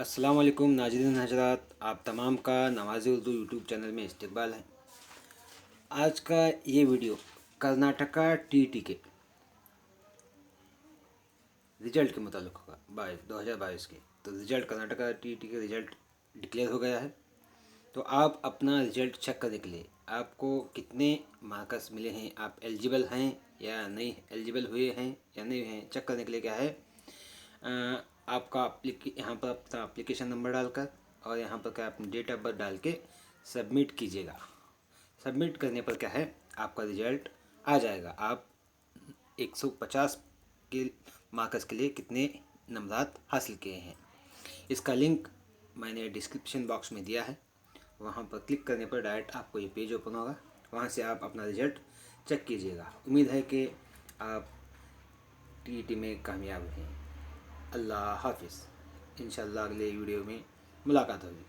अस्सलाम वालेकुम नाज़रीन हज़रात, आप तमाम का नवाज़े उर्दू यूट्यूब चैनल में इस्तकबाल है। आज का ये वीडियो कर्नाटका टीटी के रिज़ल्ट के मुतालिक होगा 2022 के। तो रिज़ल्ट कर्नाटका टीटी के रिज़ल्ट डिक्लेयर हो गया है। तो आप अपना रिज़ल्ट चेक करने के लिए आपको कितने मार्क्स मिले हैं, आप एलिजिबल हैं या नहीं एलिजिबल हुए हैं या नहीं हैं, चेक करने के लिए क्या है, आपका यहाँ पर अपना एप्लीकेशन नंबर डालकर और यहाँ पर क्या अपनी डेट ऑफ बर्थ डाल के सबमिट कीजिएगा। सबमिट करने पर क्या है, आपका रिज़ल्ट आ जाएगा। आप 150 के मार्क्स के लिए कितने नंबरात हासिल किए हैं, इसका लिंक मैंने डिस्क्रिप्शन बॉक्स में दिया है। वहाँ पर क्लिक करने पर डायरेक्ट आपको ये पेज ओपन होगा, वहाँ से आप अपना रिज़ल्ट चेक कीजिएगा। उम्मीद है कि आप टीईटी में कामयाब हैं। अल्लाह हाफिज़। इंशाअल्लाह अगले वीडियो में मुलाकात होगी।